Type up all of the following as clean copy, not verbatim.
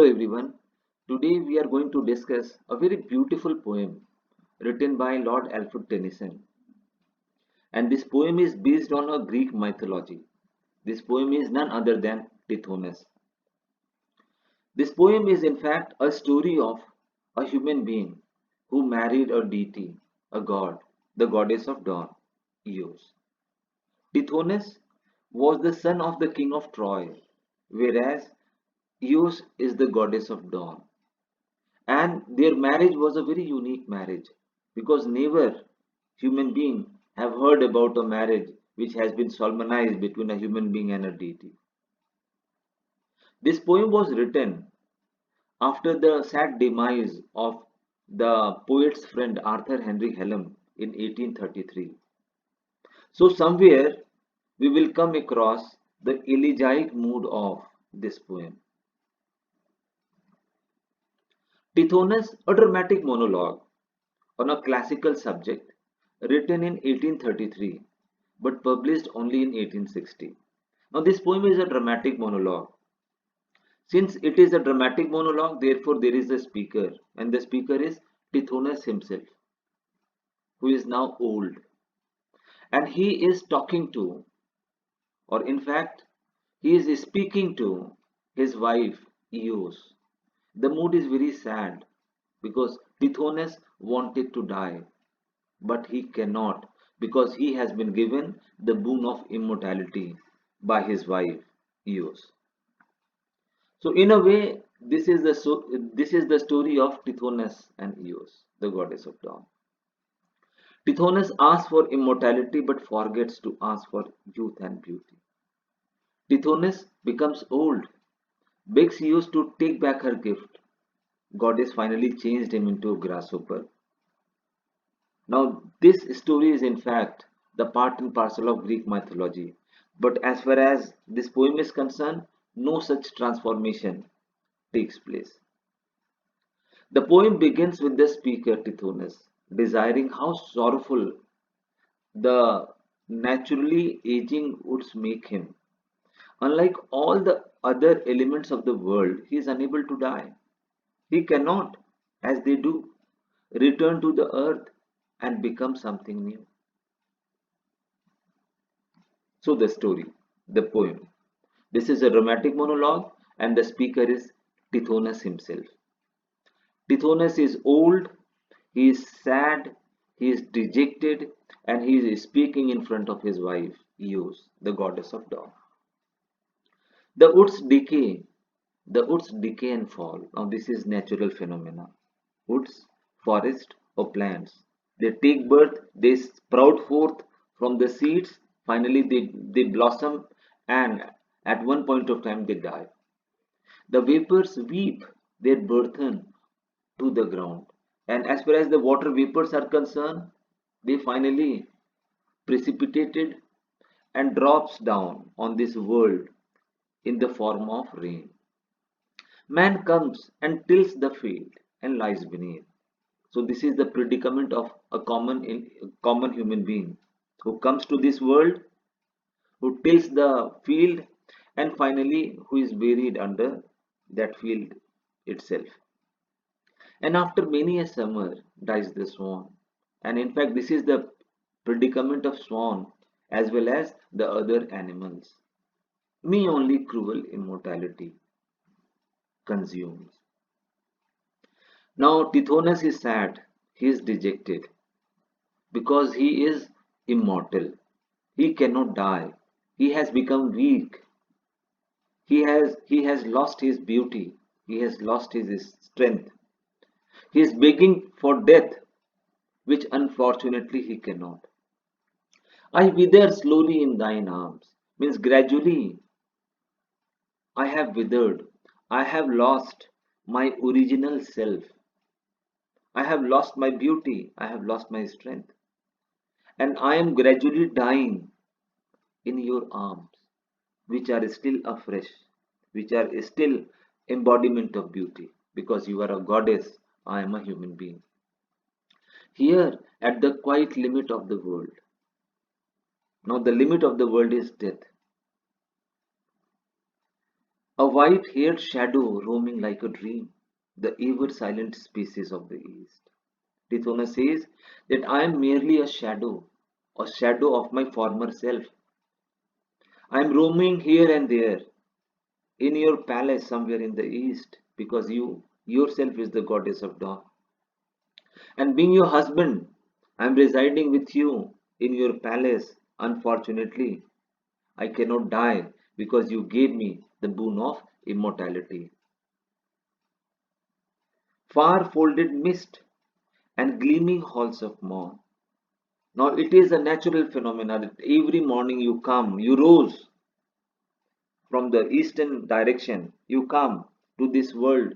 everyone. Today we are going to discuss a very beautiful poem written by Lord Alfred Tennyson. And this poem is based on a Greek mythology. This poem is none other than Tithonus. This poem is in fact a story of a human being who married a deity, a god, the goddess of dawn, Eos. Tithonus was the son of the king of Troy, whereas Eos is the goddess of dawn. And their marriage was a very unique marriage because never human being have heard about a marriage which has been solemnized between a human being and a deity. This poem was written after the sad demise of the poet's friend Arthur Henry Hallam in 1833. So somewhere we will come across the elegiac mood of this poem. Tithonus, a dramatic monologue on a classical subject written in 1833 but published only in 1860. Now, this poem is a dramatic monologue. Since it is a dramatic monologue, therefore, there is a speaker, and the speaker is Tithonus himself, who is now old. And he is talking to, or in fact, he is speaking to his wife Eos. The mood is very sad because Tithonus wanted to die, but he cannot because he has been given the boon of immortality by his wife Eos. So in a way, this is the story of Tithonus and Eos, the goddess of dawn. Tithonus asks for immortality but forgets to ask for youth and beauty. Tithonus becomes old, begs Eos to take back her gift. Goddess finally changed him into a grasshopper. Now, this story is in fact the part and parcel of Greek mythology. But as far as this poem is concerned, no such transformation takes place. The poem begins with the speaker Tithonus desiring how sorrowful the naturally aging woods make him. Unlike all the other elements of the world, he is unable to die. He cannot, as they do, return to the earth and become something new. So, the story, the poem. This is a dramatic monologue, and the speaker is Tithonus himself. Tithonus is old, he is sad, he is dejected, and he is speaking in front of his wife, Eos, the goddess of dawn. The woods decay, the woods decay and fall. Now, this is natural phenomena. Woods, forest, or plants. They take birth, they sprout forth from the seeds, finally they blossom, and at one point of time they die. The vapors weep their burthen to the ground. And as far as the water vapors are concerned, they finally precipitated and drops down on this world in the form of rain. Man comes and tills the field and lies beneath. So this is the predicament of a common human being who comes to this world, who tills the field, and finally who is buried under that field itself. And after many a summer dies the swan. And in fact, this is the predicament of swan as well as the other animals. Me only cruel immortality consumes. Now Tithonus is sad, he is dejected because he is immortal. He cannot die. He has become weak. He has lost his beauty. He has lost his strength. He is begging for death, which unfortunately he cannot. I wither slowly in thine arms. Means gradually I have withered. I have lost my original self. I have lost my beauty. I have lost my strength. And I am gradually dying in your arms, which are still afresh, which are still embodiment of beauty. Because you are a goddess, I am a human being. Here at the quiet limit of the world. Now the limit of the world is death. A white-haired shadow roaming like a dream, the ever-silent species of the East. Tithonus says that I am merely a shadow of my former self. I am roaming here and there, in your palace somewhere in the East, because you yourself is the goddess of dawn. And being your husband, I am residing with you in your palace. Unfortunately, I cannot die because you gave me the boon of immortality. Far folded mist and gleaming halls of morn. Now it is a natural phenomenon that every morning you come, you rose from the eastern direction, you come to this world,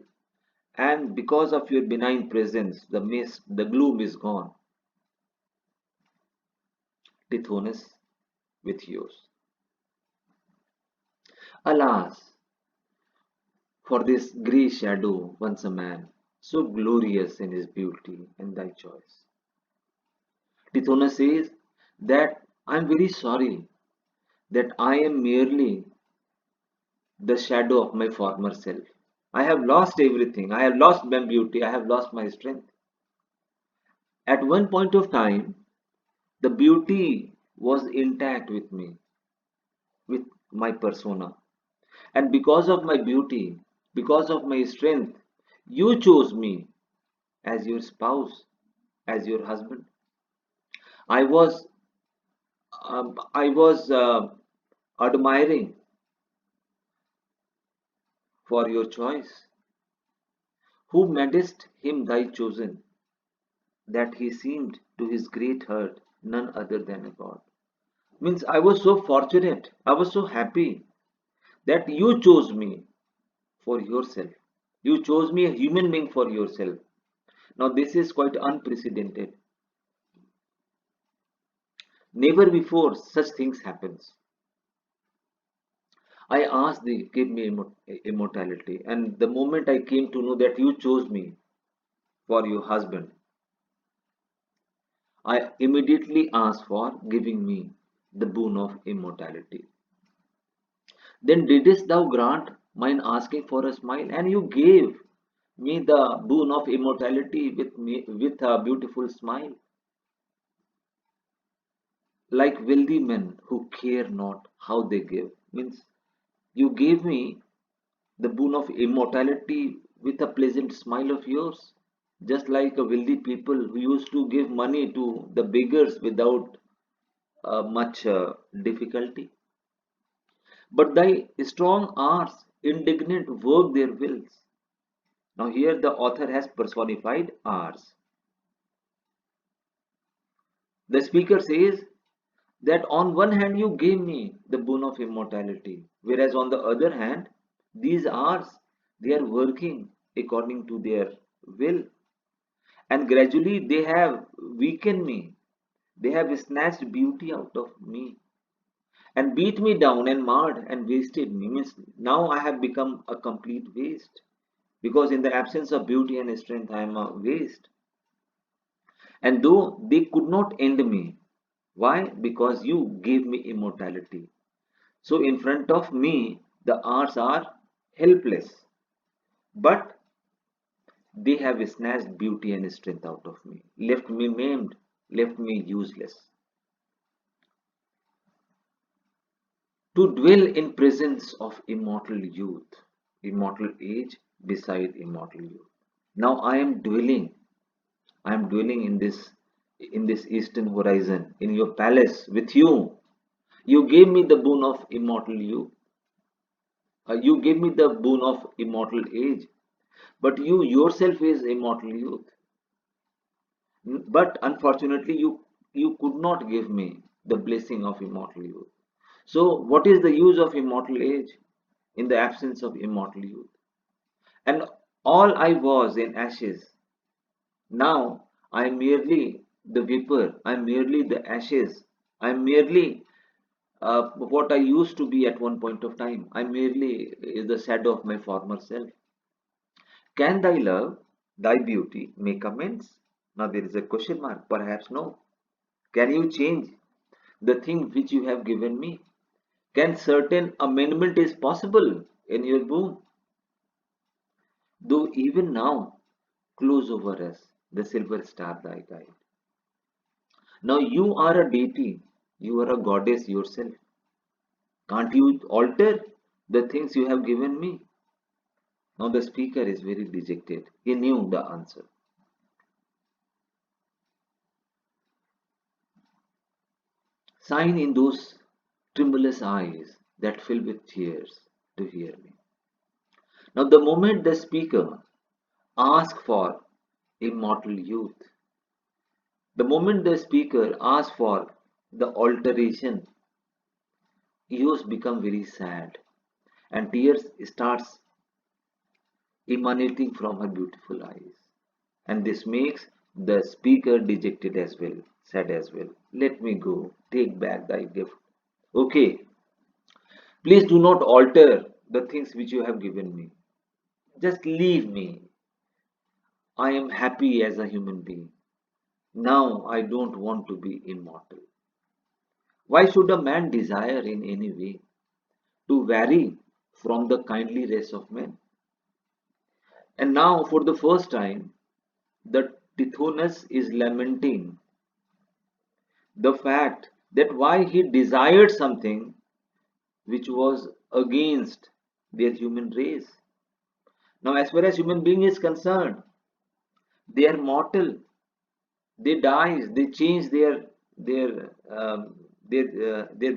and because of your benign presence, the mist, the gloom is gone. Tithonus with yours. Alas, for this grey shadow, once a man, so glorious in his beauty and thy choice. Tithonus says that I am very sorry that I am merely the shadow of my former self. I have lost everything. I have lost my beauty. I have lost my strength. At one point of time, the beauty was intact with me, with my persona. And because of my beauty, because of my strength, you chose me as your spouse, as your husband. I was, I was admiring for your choice. Who madest him thy chosen, that he seemed to his great hurt none other than a god. Means I was so fortunate, I was so happy that you chose me for yourself. You chose me a human being for yourself. Now this is quite unprecedented. Never before such things happens. I asked thee, give me immortality. And the moment I came to know that you chose me for your husband, I immediately asked for giving me the boon of immortality. Then didst thou grant mine asking for a smile, and you gave me the boon of immortality with a beautiful smile, like wealthy men who care not how they give. Means you gave me the boon of immortality with a pleasant smile of yours, just like a wealthy people who used to give money to the beggars without much difficulty. But thy strong arts indignant work their wills. Now here the author has personified ours. The speaker says that on one hand you gave me the boon of immortality, whereas on the other hand, these hours they are working according to their will, and gradually they have weakened me. They have snatched beauty out of me and beat me down and marred and wasted me. Means now I have become a complete waste because in the absence of beauty and strength I am a waste. And though they could not end me, why? Because you gave me immortality. So in front of me, the arts are helpless, but they have snatched beauty and strength out of me, left me maimed, left me useless. To dwell in presence of immortal youth, immortal age beside immortal youth. Now I am dwelling in this eastern horizon, in your palace with you. You gave me the boon of immortal youth. You gave me the boon of immortal age, but you yourself is immortal youth. But unfortunately, you could not give me the blessing of immortal youth. So, what is the use of immortal age in the absence of immortal youth? And all I was in ashes. Now I am merely the vapor. I am merely the ashes. I am merely what I used to be at one point of time. I merely is the shadow of my former self. Can thy love, thy beauty make amends? Now there is a question mark. Perhaps no. Can you change the thing which you have given me? Can certain amendment is possible? in your boom, though even now close over us the silver star thy guide. Now you are a deity, you are a goddess yourself. Can't you alter the things you have given me? Now the speaker is very dejected. He knew the answer. Shine in those tremulous eyes that fill with tears to hear me. Now the moment the speaker asks for immortal youth, the moment the speaker asks for the alteration, Eos become very sad and tears starts emanating from her beautiful eyes. And this makes the speaker dejected as well, sad as well. Let me go, take back thy gift. Okay, please do not alter the things which you have given me. Just leave me. I am happy as a human being. Now I don't want to be immortal. Why should a man desire in any way to vary from the kindly race of men? And now, for the first time, the Tithonus is lamenting the fact that why he desired something which was against their human race. Now, as far as human being is concerned, they are mortal. They die. They change their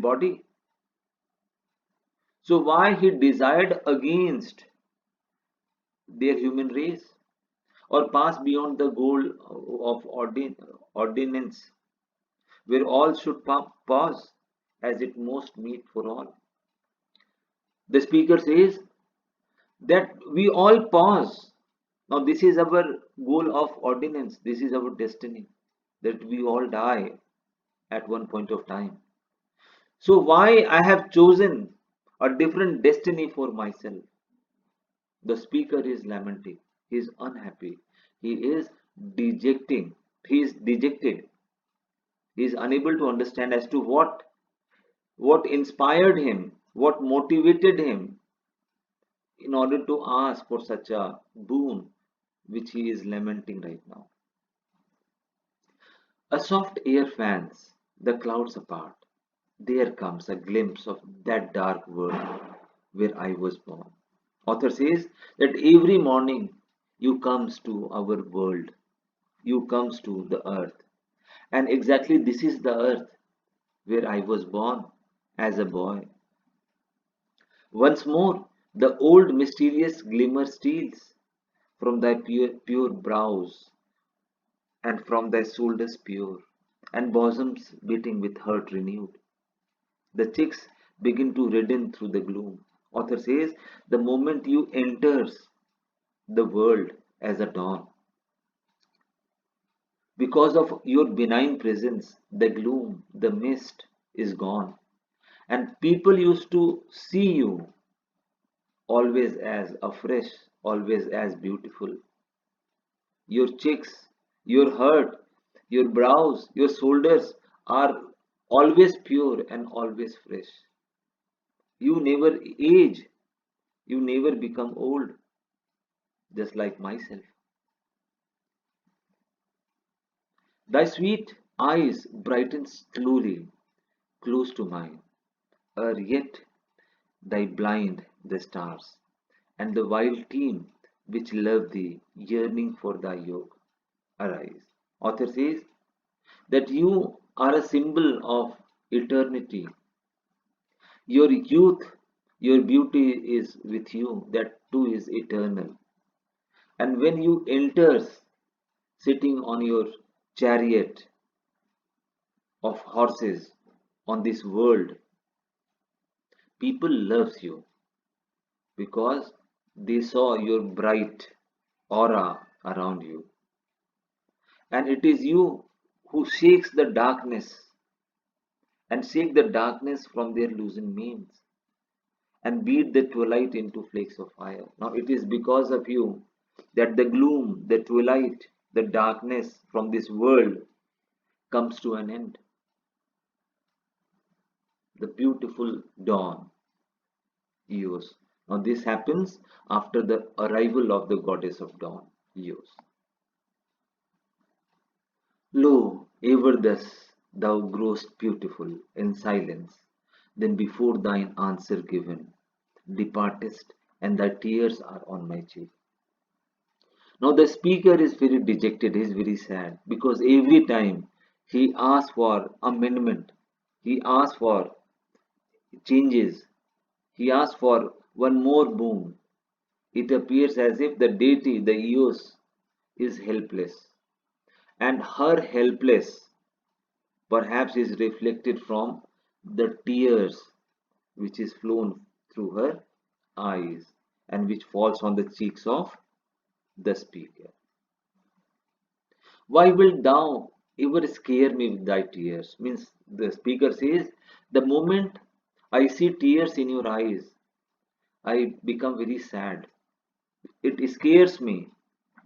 body. So why he desired against their human race or pass beyond the goal of ordinance where all should pause as it most meet for all. The speaker says that we all pause. Now, this is our goal of ordinance, this is our destiny, that we all die at one point of time. So, why I have chosen a different destiny for myself? The speaker is lamenting, he is unhappy, he is dejecting, he is dejected, he is unable to understand as to what inspired him, what motivated him in order to ask for such a boon which he is lamenting right now. A soft air fans the clouds apart. There comes a glimpse of that dark world where I was born. Author says that every morning you comes to our world, you comes to the earth. And exactly this is the earth where I was born as a boy. Once more, the old mysterious glimmer steals from thy pure brows and from thy shoulders pure, and bosoms beating with hurt renewed. The cheeks begin to redden through the gloom. Author says, the moment you enters the world as a dawn, because of your benign presence, the gloom, the mist is gone, and people used to see you always as afresh, always as beautiful. Your cheeks, your heart, your brows, your shoulders are always pure and always fresh. You never age, you never become old, just like myself. Thy sweet eyes brighten slowly, close to mine, ere yet thy blind the stars, and the wild team which love thee, yearning for thy yoke, arise. Author says that you are a symbol of eternity. Your youth, your beauty is with you, that too is eternal. And when you enters sitting on your chariot of horses on this world, people loves you because they saw your bright aura around you. And it is you who shakes the darkness and shake the darkness from their loosened means and beat the twilight into flakes of fire. Now it is because of you that the gloom, the twilight, the darkness from this world comes to an end. The beautiful dawn, Eos. Now this happens after the arrival of the goddess of dawn, Eos. Lo, ever thus thou growest beautiful in silence, then before thine answer given, departest, and thy tears are on my cheek. Now the speaker is very dejected, he is very sad, because every time he asks for amendment, he asks for changes, he asks for one more boon. It appears as if the deity, the Eos, is helpless, and her helpless perhaps is reflected from the tears which is flown through her eyes and which falls on the cheeks of the speaker. Why wilt thou ever scare me with thy tears? Means the speaker says, the moment I see tears in your eyes, I become very sad. It scares me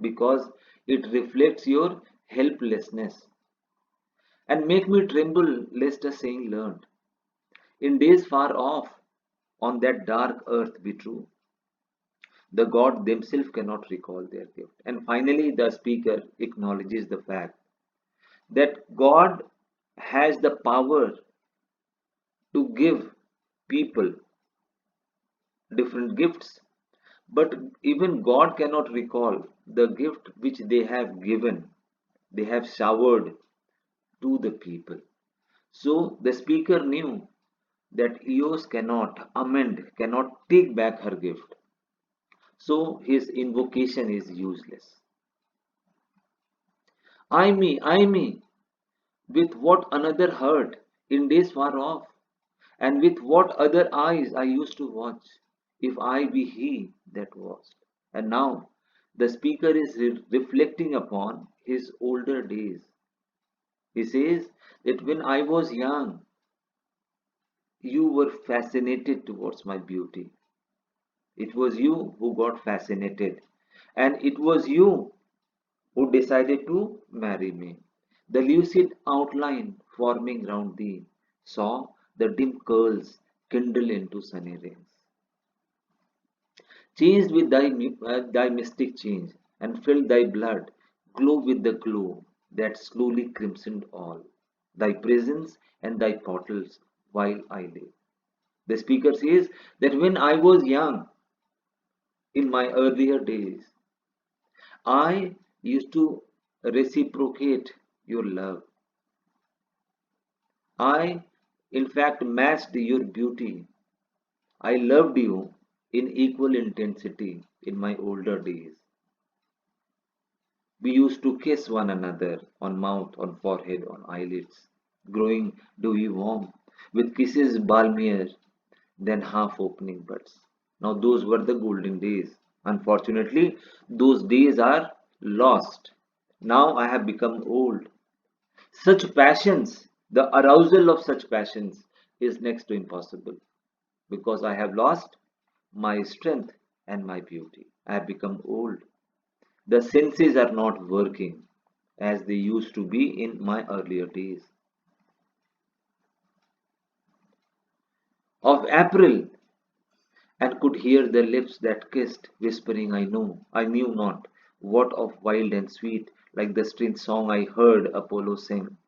because it reflects your helplessness and make me tremble lest a saying learned. In days far off, on that dark earth be true. The God themselves cannot recall their gift. And finally, the speaker acknowledges the fact that God has the power to give people different gifts, but even God cannot recall the gift which they have given, they have showered to the people. So the speaker knew that Eos cannot amend, cannot take back her gift. So his invocation is useless. I me, with what another heard in days far off, and with what other eyes I used to watch, if I be he that was. And now the speaker is reflecting upon his older days. He says that when I was young, you were fascinated towards my beauty. It was you who got fascinated, and it was you who decided to marry me. The lucid outline forming round thee saw the dim curls kindle into sunny rays. Changed with thy mystic change, and filled thy blood glow with the glow that slowly crimsoned all thy presence and thy portals while I live. The speaker says that when I was young, in my earlier days, I used to reciprocate your love. I, in fact, matched your beauty. I loved you in equal intensity in my older days. We used to kiss one another on mouth, on forehead, on eyelids, growing dewy warm, with kisses balmier than half opening buds. Now, those were the golden days. Unfortunately, those days are lost. Now I have become old. Such passions, the arousal of such passions is next to impossible because I have lost my strength and my beauty. I have become old. The senses are not working as they used to be in my earlier days. Of April, and could hear the lips that kissed, whispering, I knew not what of wild and sweet, like the strange song I heard Apollo sing,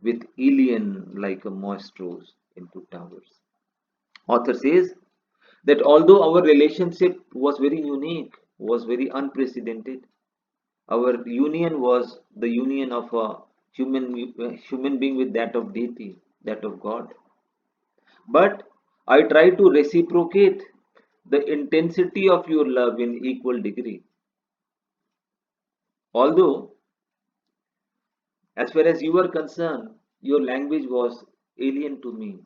with Ilion like a moist rose into towers. Author says that although our relationship was very unique, was very unprecedented, our union was the union of a human being with that of deity, that of God. But I try to reciprocate the intensity of your love in equal degree. Although, as far as you were concerned, your language was alien to me,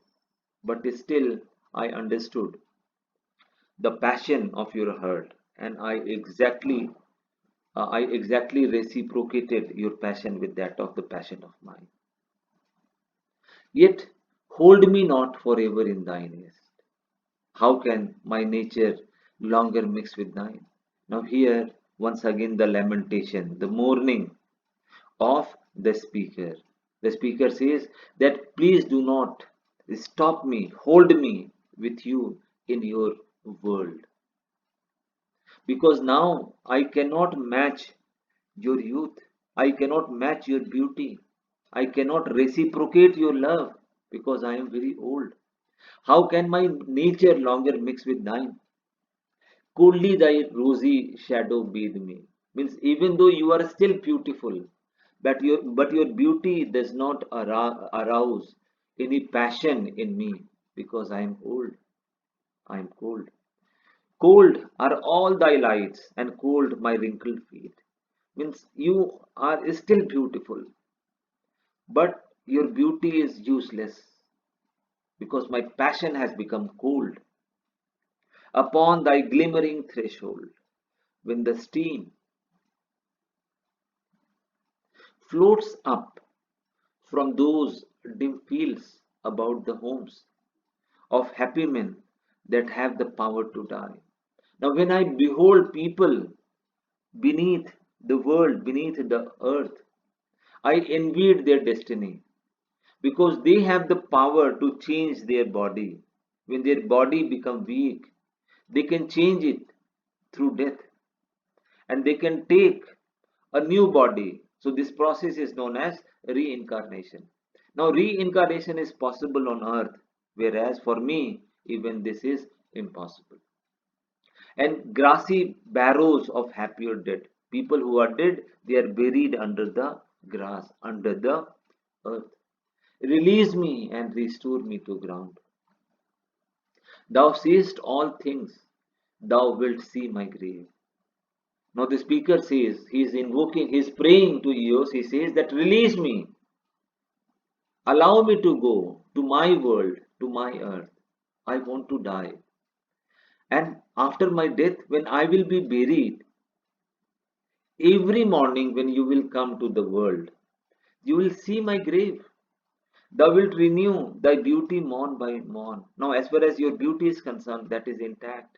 but still I understood the passion of your heart, and I exactly reciprocated your passion with that of the passion of mine. Yet hold me not forever in thine nest. How can my nature longer mix with thine? Now, here once again the lamentation, the mourning of the speaker. The speaker says that please do not stop me, hold me with you in your world. because now I cannot match your youth. I cannot match your beauty. I cannot reciprocate your love because I am very old. How can my nature longer mix with thine? Coolly thy rosy shadow bathe me. Means even though you are still beautiful, but your beauty does not arouse any passion in me because I am old. I am cold. Cold are all thy lights, and cold my wrinkled feet. Means you are still beautiful, but your beauty is useless because my passion has become cold. Upon thy glimmering threshold, when the steam floats up from those dim fields about the homes of happy men that have the power to die. Now, when I behold people beneath the world, beneath the earth, I envied their destiny because they have the power to change their body. When their body become weak, they can change it through death and they can take a new body. So this process is known as reincarnation. Now reincarnation is possible on earth, whereas for me, even this is impossible. And grassy barrows of happier dead. People who are dead, they are buried under the grass, under the earth. Release me and restore me to ground. Thou seest all things, thou wilt see my grave. Now the speaker says, he is invoking, he is praying to Eos, he says that release me, allow me to go to my world, to my earth. I want to die. And after my death, when I will be buried, every morning when you will come to the world, you will see my grave. Thou wilt renew thy beauty morn by morn. Now, as far as your beauty is concerned, that is intact.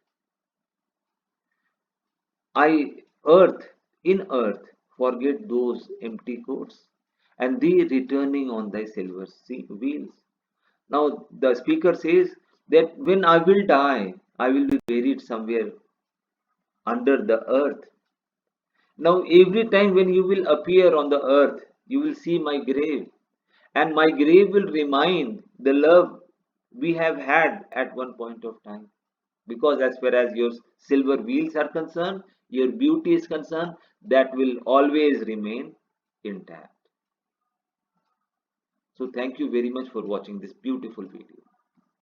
I, earth, in earth, forget those empty courts, and thee returning on thy silver wheels. Now, the speaker says that when I will die, I will be buried somewhere under the earth. Now, every time when you will appear on the earth, you will see my grave, and my grave will remind the love we have had at one point of time. Because as far as your silver wheels are concerned, your beauty is concerned, that will always remain intact. So thank you very much for watching this beautiful video.